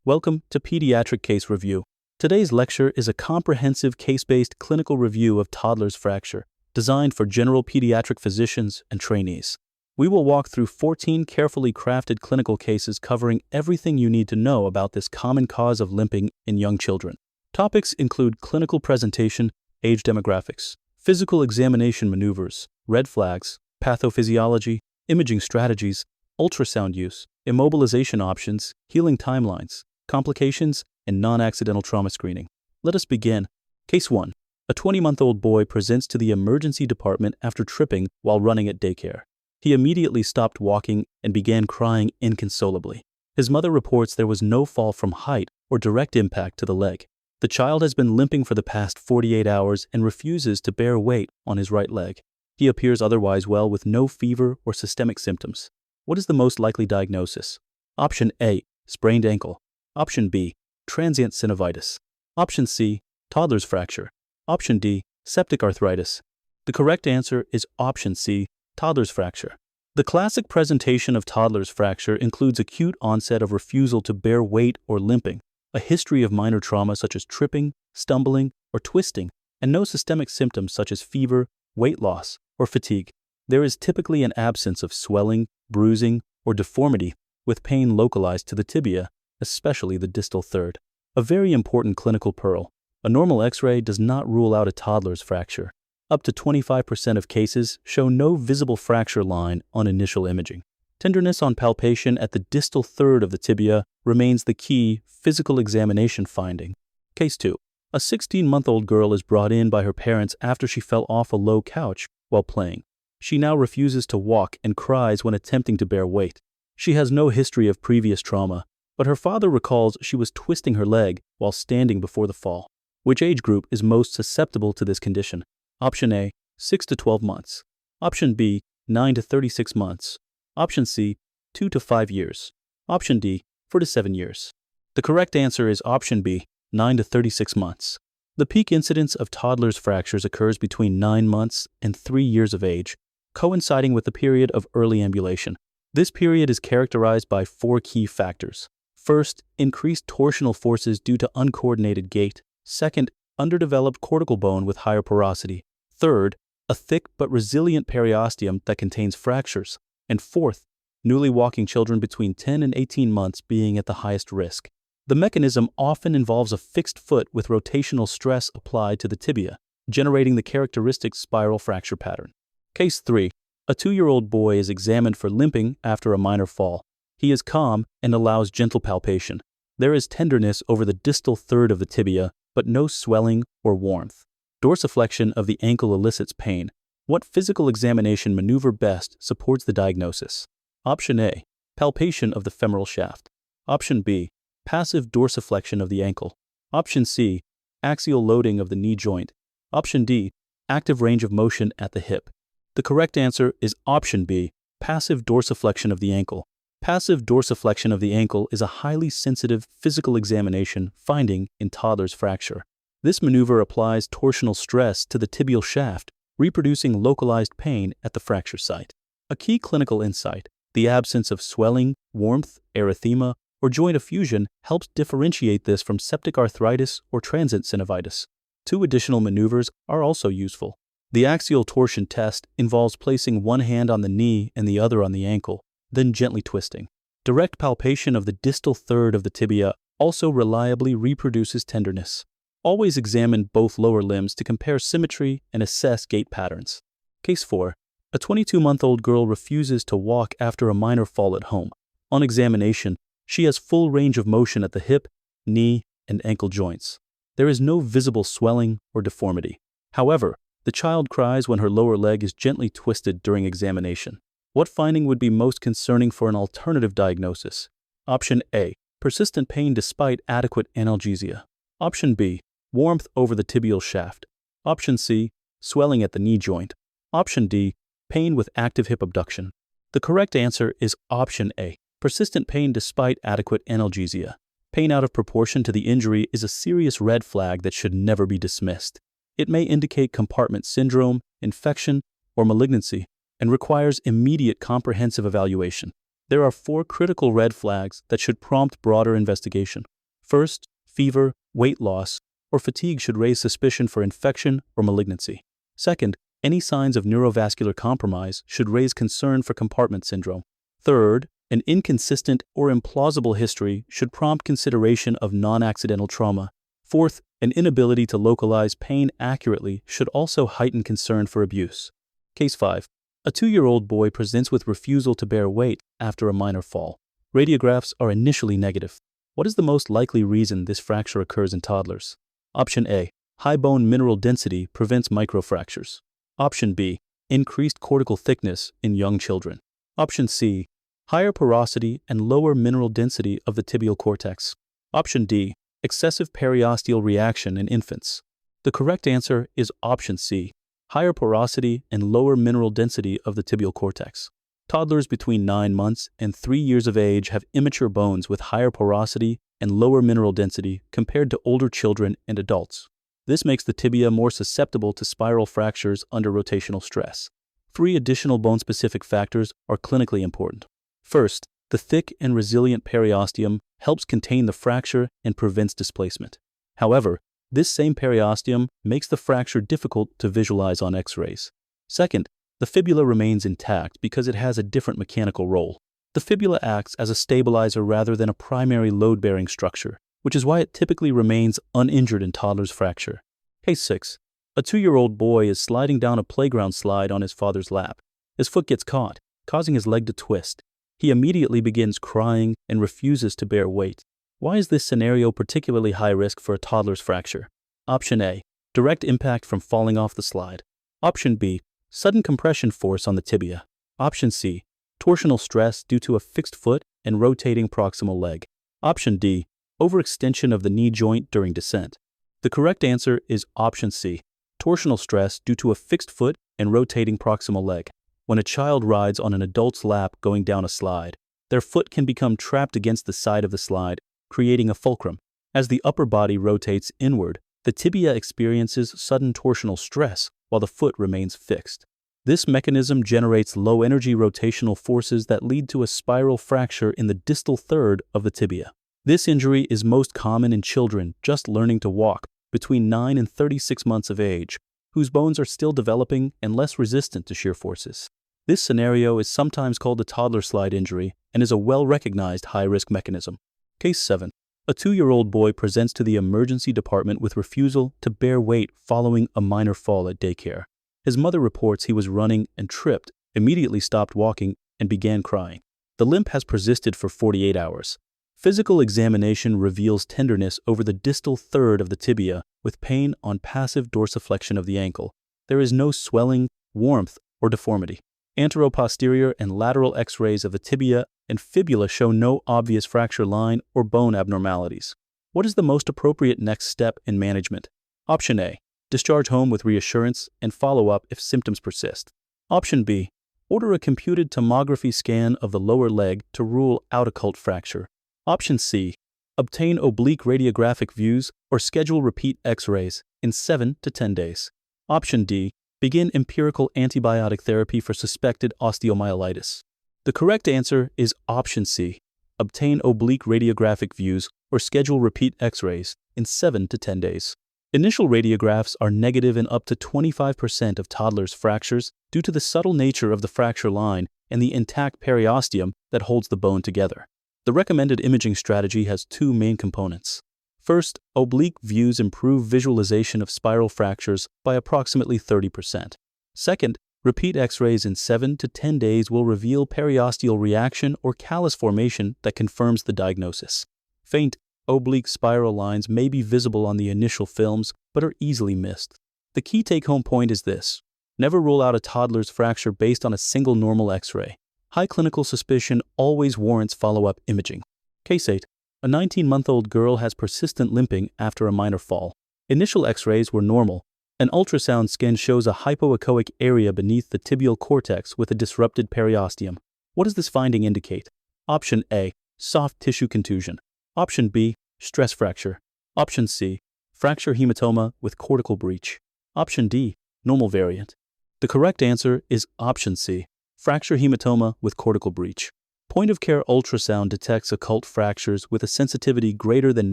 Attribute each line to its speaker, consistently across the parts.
Speaker 1: Welcome to Pediatric Case Review. Today's lecture is a comprehensive case-based clinical review of Toddler's fracture, designed for general pediatric physicians and trainees. We will walk through 14 carefully crafted clinical cases covering everything you need to know about this common cause of limping in young children. Topics include clinical presentation, age demographics, physical examination maneuvers, red flags, pathophysiology, imaging strategies, ultrasound use, immobilization options, healing timelines, complications, and non-accidental trauma screening. Let us begin. Case 1. A 20-month-old boy presents to the emergency department after tripping while running at daycare. He immediately stopped walking and began crying inconsolably. His mother reports there was no fall from height or direct impact to the leg. The child has been limping for the past 48 hours and refuses to bear weight on his right leg. He appears otherwise well with no fever or systemic symptoms. What is the most likely diagnosis? Option A, sprained ankle. Option B, transient synovitis. Option C, toddler's fracture. Option D, septic arthritis. The correct answer is option C, toddler's fracture. The classic presentation of toddler's fracture includes acute onset of refusal to bear weight or limping, a history of minor trauma such as tripping, stumbling, or twisting, and no systemic symptoms such as fever, weight loss, or fatigue. There is typically an absence of swelling, bruising, or deformity, with pain localized to the tibia, especially the distal third. A very important clinical pearl: a normal X-ray does not rule out a toddler's fracture. Up to 25% of cases show no visible fracture line on initial imaging. Tenderness on palpation at the distal third of the tibia remains the key physical examination finding. Case 2. A 16-month-old girl is brought in by her parents after she fell off a low couch while playing. She now refuses to walk and cries when attempting to bear weight. She has no history of previous trauma, but her father recalls she was twisting her leg while standing before the fall. Which age group is most susceptible to this condition? Option A, 6 to 12 months. Option B, 9 to 36 months. Option C, 2 to 5 years. Option D, 4 to 7 years. The correct answer is option B, 9 to 36 months. The peak incidence of toddler's fractures occurs between 9 months and 3 years of age, coinciding with the period of early ambulation. This period is characterized by 4 key factors. First, increased torsional forces due to uncoordinated gait. Second, underdeveloped cortical bone with higher porosity. Third, a thick but resilient periosteum that contains fractures. And fourth, newly walking children between 10 and 18 months being at the highest risk. The mechanism often involves a fixed foot with rotational stress applied to the tibia, generating the characteristic spiral fracture pattern. Case 3. A 2-year-old boy is examined for limping after a minor fall. He is calm and allows gentle palpation. There is tenderness over the distal third of the tibia, but no swelling or warmth. Dorsiflexion of the ankle elicits pain. What physical examination maneuver best supports the diagnosis? Option A, palpation of the femoral shaft. Option B, passive dorsiflexion of the ankle. Option C, axial loading of the knee joint. Option D, active range of motion at the hip. The correct answer is option B, passive dorsiflexion of the ankle. Passive dorsiflexion of the ankle is a highly sensitive physical examination finding in toddler's fracture. This maneuver applies torsional stress to the tibial shaft, reproducing localized pain at the fracture site. A key clinical insight: the absence of swelling, warmth, erythema, or joint effusion helps differentiate this from septic arthritis or transient synovitis. 2 additional maneuvers are also useful. The axial torsion test involves placing one hand on the knee and the other on the ankle, then gently twisting. Direct palpation of the distal third of the tibia also reliably reproduces tenderness. Always examine both lower limbs to compare symmetry and assess gait patterns. Case 4. A 22-month-old girl refuses to walk after a minor fall at home. On examination, she has full range of motion at the hip, knee, and ankle joints. There is no visible swelling or deformity. However, the child cries when her lower leg is gently twisted during examination. What finding would be most concerning for an alternative diagnosis? Option A, persistent pain despite adequate analgesia. Option B, warmth over the tibial shaft. Option C, swelling at the knee joint. Option D, pain with active hip abduction. The correct answer is option A, persistent pain despite adequate analgesia. Pain out of proportion to the injury is a serious red flag that should never be dismissed. It may indicate compartment syndrome, infection, or malignancy, and requires immediate comprehensive evaluation. There are 4 critical red flags that should prompt broader investigation. First, fever, weight loss, or fatigue should raise suspicion for infection or malignancy. Second, any signs of neurovascular compromise should raise concern for compartment syndrome. Third, an inconsistent or implausible history should prompt consideration of non-accidental trauma. Fourth, an inability to localize pain accurately should also heighten concern for abuse. Case 5. A 2-year-old boy presents with refusal to bear weight after a minor fall. Radiographs are initially negative. What is the most likely reason this fracture occurs in toddlers? Option A. High bone mineral density prevents microfractures. Option B. Increased cortical thickness in young children. Option C. Higher porosity and lower mineral density of the tibial cortex. Option D. Excessive periosteal reaction in infants. The correct answer is option C. Higher porosity and lower mineral density of the tibial cortex. Toddlers between 9 months and 3 years of age have immature bones with higher porosity and lower mineral density compared to older children and adults. This makes the tibia more susceptible to spiral fractures under rotational stress. 3 additional bone-specific factors are clinically important. First, the thick and resilient periosteum helps contain the fracture and prevents displacement. However, this same periosteum makes the fracture difficult to visualize on X-rays. Second, the fibula remains intact because it has a different mechanical role. The fibula acts as a stabilizer rather than a primary load-bearing structure, which is why it typically remains uninjured in toddler's fracture. Case 6. A 2-year-old boy is sliding down a playground slide on his father's lap. His foot gets caught, causing his leg to twist. He immediately begins crying and refuses to bear weight. Why is this scenario particularly high risk for a toddler's fracture? Option A. Direct impact from falling off the slide. Option B. Sudden compression force on the tibia. Option C. Torsional stress due to a fixed foot and rotating proximal leg. Option D. Overextension of the knee joint during descent. The correct answer is option C. Torsional stress due to a fixed foot and rotating proximal leg. When a child rides on an adult's lap going down a slide, their foot can become trapped against the side of the slide, creating a fulcrum. As the upper body rotates inward, the tibia experiences sudden torsional stress while the foot remains fixed. This mechanism generates low-energy rotational forces that lead to a spiral fracture in the distal third of the tibia. This injury is most common in children just learning to walk between 9 and 36 months of age, whose bones are still developing and less resistant to shear forces. This scenario is sometimes called a toddler slide injury and is a well-recognized high-risk mechanism. Case 7. A 2-year-old boy presents to the emergency department with refusal to bear weight following a minor fall at daycare. His mother reports he was running and tripped, immediately stopped walking, and began crying. The limp has persisted for 48 hours. Physical examination reveals tenderness over the distal third of the tibia with pain on passive dorsiflexion of the ankle. There is no swelling, warmth, or deformity. Anteroposterior and lateral X-rays of the tibia and fibula show no obvious fracture line or bone abnormalities. What is the most appropriate next step in management? Option A. Discharge home with reassurance and follow up if symptoms persist. Option B. Order a computed tomography scan of the lower leg to rule out occult fracture. Option C. Obtain oblique radiographic views or schedule repeat X-rays in 7 to 10 days. Option D. Begin empirical antibiotic therapy for suspected osteomyelitis. The correct answer is option C. Obtain oblique radiographic views or schedule repeat X-rays in 7 to 10 days. Initial radiographs are negative in up to 25% of toddlers' fractures due to the subtle nature of the fracture line and the intact periosteum that holds the bone together. The recommended imaging strategy has 2 main components. First, oblique views improve visualization of spiral fractures by approximately 30%. Second, repeat X-rays in 7 to 10 days will reveal periosteal reaction or callus formation that confirms the diagnosis. Faint, oblique spiral lines may be visible on the initial films but are easily missed. The key take-home point is this: never rule out a toddler's fracture based on a single normal X-ray. High clinical suspicion always warrants follow-up imaging. Case 8. A 19-month-old girl has persistent limping after a minor fall. Initial X-rays were normal. An ultrasound scan shows a hypoechoic area beneath the tibial cortex with a disrupted periosteum. What does this finding indicate? Option A. Soft tissue contusion. Option B. Stress fracture. Option C. Fracture hematoma with cortical breach. Option D. Normal variant. The correct answer is option C. Fracture hematoma with cortical breach. Point-of-care ultrasound detects occult fractures with a sensitivity greater than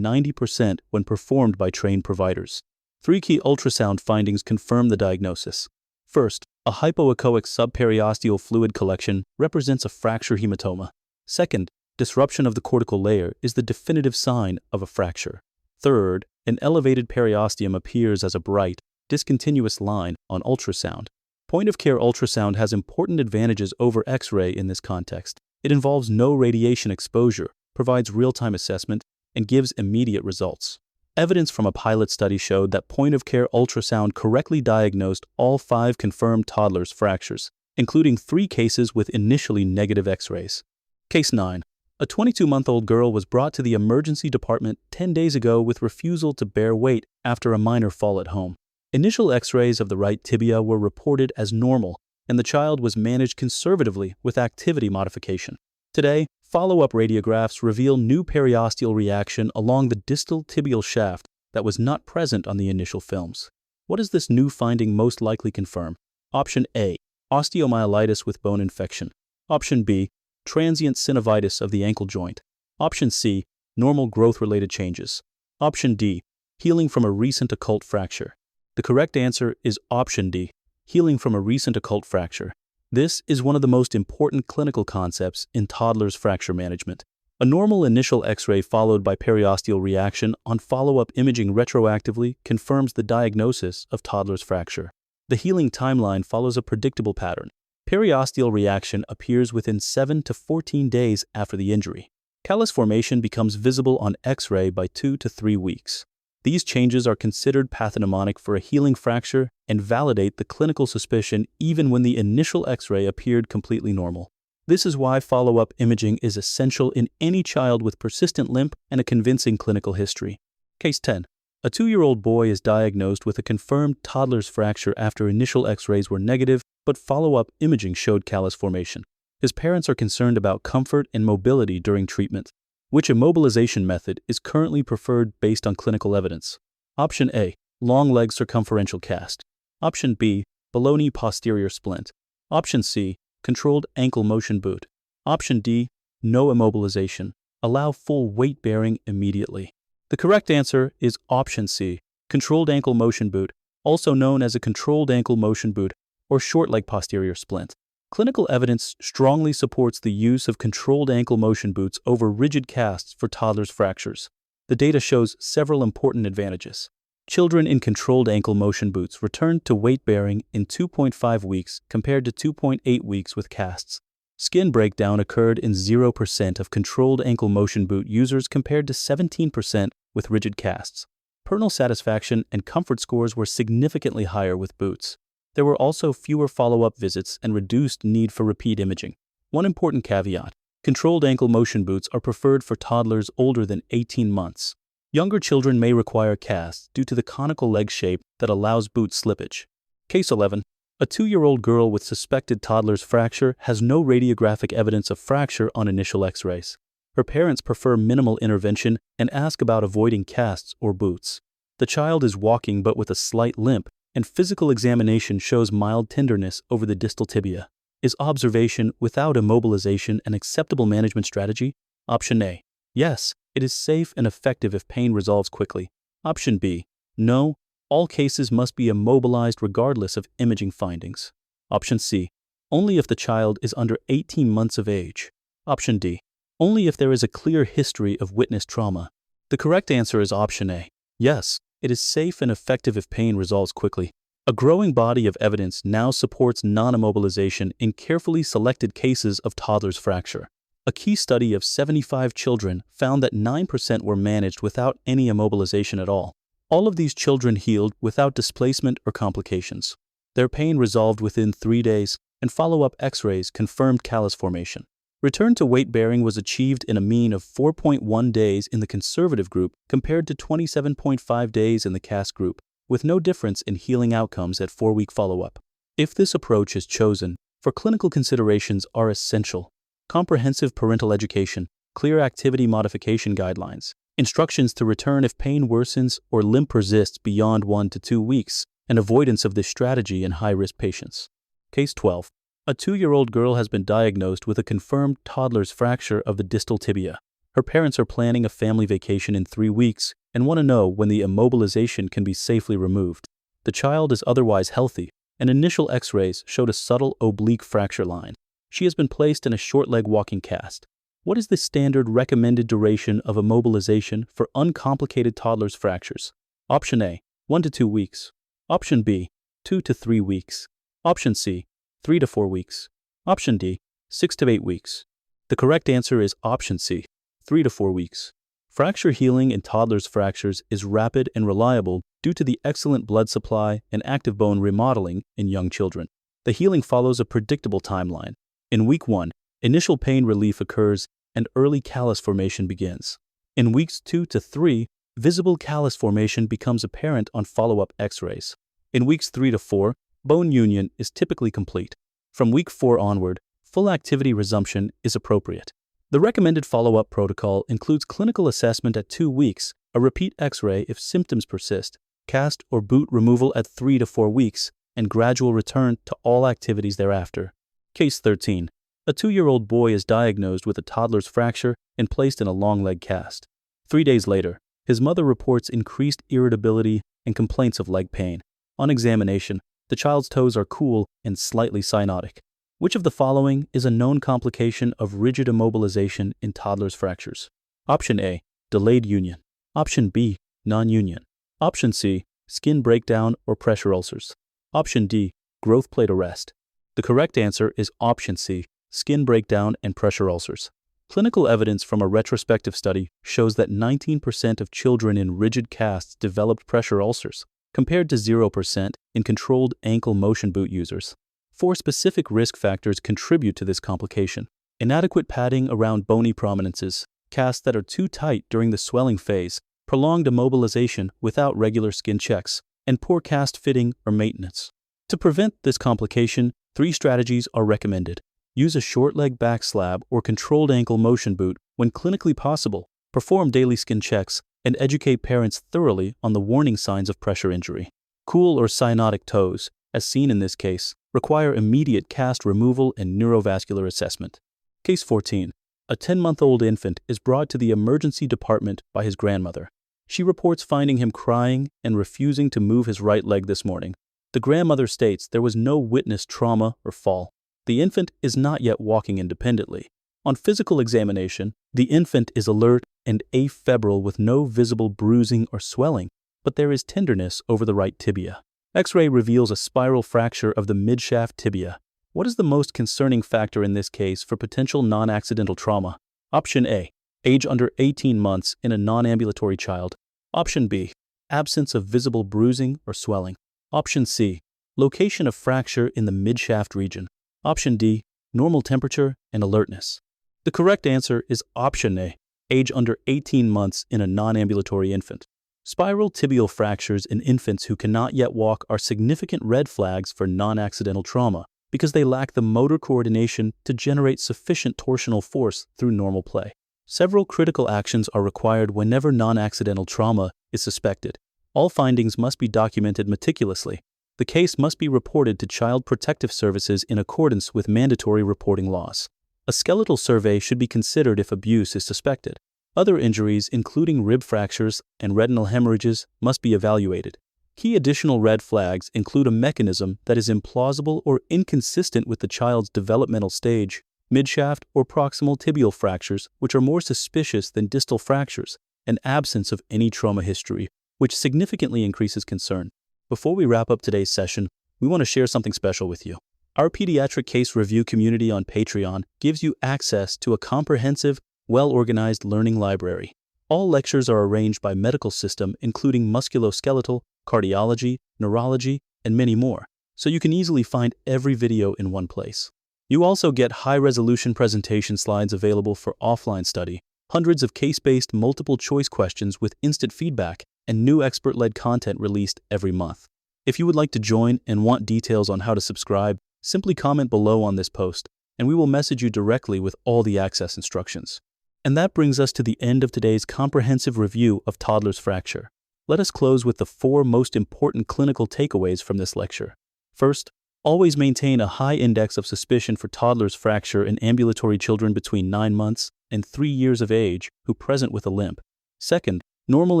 Speaker 1: 90% when performed by trained providers. 3 key ultrasound findings confirm the diagnosis. First, a hypoechoic subperiosteal fluid collection represents a fracture hematoma. Second, disruption of the cortical layer is the definitive sign of a fracture. Third, an elevated periosteum appears as a bright, discontinuous line on ultrasound. Point-of-care ultrasound has important advantages over X-ray in this context. It involves no radiation exposure, provides real-time assessment, and gives immediate results. Evidence from a pilot study showed that point-of-care ultrasound correctly diagnosed all 5 confirmed Toddlers fractures, including 3 cases with initially negative X-rays. Case 9. A 22-month-old girl was brought to the emergency department 10 days ago with refusal to bear weight after a minor fall at home. Initial X-rays of the right tibia were reported as normal, and the child was managed conservatively with activity modification. Today, follow-up radiographs reveal new periosteal reaction along the distal tibial shaft that was not present on the initial films. What does this new finding most likely confirm? Option A, osteomyelitis with bone infection. Option B, transient synovitis of the ankle joint. Option C, normal growth-related changes. Option D, healing from a recent occult fracture. The correct answer is option D, healing from a recent occult fracture. This is one of the most important clinical concepts in Toddlers fracture management. A normal initial X-ray followed by periosteal reaction on follow-up imaging retroactively confirms the diagnosis of Toddlers fracture. The healing timeline follows a predictable pattern. Periosteal reaction appears within 7 to 14 days after the injury. Callus formation becomes visible on X-ray by 2 to 3 weeks. These changes are considered pathognomonic for a healing fracture and validate the clinical suspicion even when the initial X-ray appeared completely normal. This is why follow-up imaging is essential in any child with persistent limp and a convincing clinical history. Case 10. A 2-year-old boy is diagnosed with a confirmed Toddler's fracture after initial X-rays were negative, but follow-up imaging showed callus formation. His parents are concerned about comfort and mobility during treatment. Which immobilization method is currently preferred based on clinical evidence? Option A, long leg circumferential cast. Option B, below knee posterior splint. Option C, controlled ankle motion boot. Option D, no immobilization. Allow full weight bearing immediately. The correct answer is option C, controlled ankle motion boot, also known as a controlled ankle motion boot or short leg posterior splint. Clinical evidence strongly supports the use of controlled ankle motion boots over rigid casts for Toddlers fractures. The data shows several important advantages. Children in controlled ankle motion boots returned to weight bearing in 2.5 weeks compared to 2.8 weeks with casts. Skin breakdown occurred in 0% of controlled ankle motion boot users compared to 17% with rigid casts. Personal satisfaction and comfort scores were significantly higher with boots. There were also fewer follow-up visits and reduced need for repeat imaging. One important caveat: controlled ankle motion boots are preferred for toddlers older than 18 months. Younger children may require casts due to the conical leg shape that allows boot slippage. Case 11. A 2-year-old girl with suspected Toddler's fracture has no radiographic evidence of fracture on initial X-rays. Her parents prefer minimal intervention and ask about avoiding casts or boots. The child is walking but with a slight limp, and physical examination shows mild tenderness over the distal tibia. Is observation without immobilization an acceptable management strategy? Option A, yes, it is safe and effective if pain resolves quickly. Option B, no, all cases must be immobilized regardless of imaging findings. Option C, only if the child is under 18 months of age. Option D, only if there is a clear history of witnessed trauma. The correct answer is option A, yes, it is safe and effective if pain resolves quickly. A growing body of evidence now supports non-immobilization in carefully selected cases of Toddler's fracture. A key study of 75 children found that 9% were managed without any immobilization at all. All of these children healed without displacement or complications. Their pain resolved within 3 days, and follow-up X-rays confirmed callus formation. Return to weight bearing was achieved in a mean of 4.1 days in the conservative group compared to 27.5 days in the cast group, with no difference in healing outcomes at 4-week follow-up. If this approach is chosen, for clinical considerations are essential: comprehensive parental education, clear activity modification guidelines, instructions to return if pain worsens or limp persists beyond 1 to 2 weeks, and avoidance of this strategy in high-risk patients. Case 12. A 2-year-old girl has been diagnosed with a confirmed toddler's fracture of the distal tibia. Her parents are planning a family vacation in 3 weeks and want to know when the immobilization can be safely removed. The child is otherwise healthy, and initial x-rays showed a subtle oblique fracture line. She has been placed in a short leg walking cast. What is the standard recommended duration of immobilization for uncomplicated toddler's fractures? Option A, 1 to 2 weeks. Option B, 2 to 3 weeks. Option C, 3 to 4 weeks. Option D, 6 to 8 weeks. The correct answer is option C, 3 to 4 weeks. Fracture healing in toddlers' fractures is rapid and reliable due to the excellent blood supply and active bone remodeling in young children. The healing follows a predictable timeline. In week 1, initial pain relief occurs and early callus formation begins. In weeks 2 to 3, visible callus formation becomes apparent on follow-up x-rays. In weeks 3 to 4, bone union is typically complete. From week 4 onward, full activity resumption is appropriate. The recommended follow-up protocol includes clinical assessment at 2 weeks, a repeat x-ray if symptoms persist, cast or boot removal at 3 to 4 weeks, and gradual return to all activities thereafter. Case 13. A 2-year-old boy is diagnosed with a toddler's fracture and placed in a long leg cast. 3 days later, his mother reports increased irritability and complaints of leg pain. On examination, the child's toes are cool and slightly cyanotic. Which of the following is a known complication of rigid immobilization in toddlers' fractures? Option A, delayed union. Option B, non-union. Option C, skin breakdown or pressure ulcers. Option D, growth plate arrest. The correct answer is option C, skin breakdown and pressure ulcers. Clinical evidence from a retrospective study shows that 19% of children in rigid casts developed pressure ulcers, compared to 0% in controlled ankle motion boot users. 4 specific risk factors contribute to this complication: inadequate padding around bony prominences, casts that are too tight during the swelling phase, prolonged immobilization without regular skin checks, and poor cast fitting or maintenance. To prevent this complication, 3 strategies are recommended. Use a short leg back slab or controlled ankle motion boot when clinically possible, perform daily skin checks, and educate parents thoroughly on the warning signs of pressure injury. Cool or cyanotic toes, as seen in this case, require immediate cast removal and neurovascular assessment. Case 14. A 10-month-old infant is brought to the emergency department by his grandmother. She reports finding him crying and refusing to move his right leg this morning. The grandmother states there was no witnessed trauma or fall. The infant is not yet walking independently. On physical examination, the infant is alert and afebrile with no visible bruising or swelling, but there is tenderness over the right tibia. X-ray reveals a spiral fracture of the midshaft tibia. What is the most concerning factor in this case for potential non-accidental trauma? Option A, age under 18 months in a non-ambulatory child. Option B, absence of visible bruising or swelling. Option C, location of fracture in the midshaft region. Option D, normal temperature and alertness. The correct answer is option A, age under 18 months in a non-ambulatory infant. Spiral tibial fractures in infants who cannot yet walk are significant red flags for non-accidental trauma because they lack the motor coordination to generate sufficient torsional force through normal play. Several critical actions are required whenever non-accidental trauma is suspected. All findings must be documented meticulously. The case must be reported to Child Protective Services in accordance with mandatory reporting laws. A skeletal survey should be considered if abuse is suspected. Other injuries, including rib fractures and retinal hemorrhages, must be evaluated. Key additional red flags include a mechanism that is implausible or inconsistent with the child's developmental stage, midshaft or proximal tibial fractures, which are more suspicious than distal fractures, and absence of any trauma history, which significantly increases concern. Before we wrap up today's session, we want to share something special with you. Our Pediatric Case Review community on Patreon gives you access to a comprehensive, well-organized learning library. All lectures are arranged by medical system, including musculoskeletal, cardiology, neurology, and many more, so you can easily find every video in one place. You also get high-resolution presentation slides available for offline study, hundreds of case-based multiple-choice questions with instant feedback, and new expert-led content released every month. If you would like to join and want details on how to subscribe, simply comment below on this post, and we will message you directly with all the access instructions. And that brings us to the end of today's comprehensive review of toddler's fracture. Let us close with the 4 most important clinical takeaways from this lecture. First, Always maintain a high index of suspicion for toddlers fracture in ambulatory children between 9 months and 3 years of age who present with a limp. Second, normal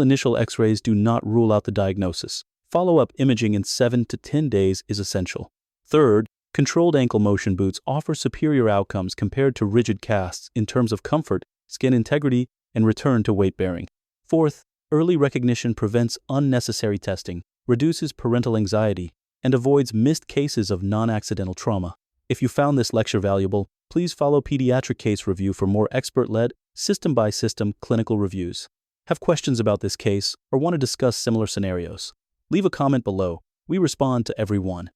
Speaker 1: initial x-rays do not rule out the diagnosis. Follow-up imaging in 7 to 10 days is essential. Third, controlled ankle motion boots offer superior outcomes compared to rigid casts in terms of comfort, skin integrity, and return to weight bearing. Fourth, early recognition prevents unnecessary testing, reduces parental anxiety, and avoids missed cases of non-accidental trauma. If you found this lecture valuable, please follow Pediatric Case Review for more expert-led, system-by-system clinical reviews. Have questions about this case or want to discuss similar scenarios? Leave a comment below. We respond to everyone.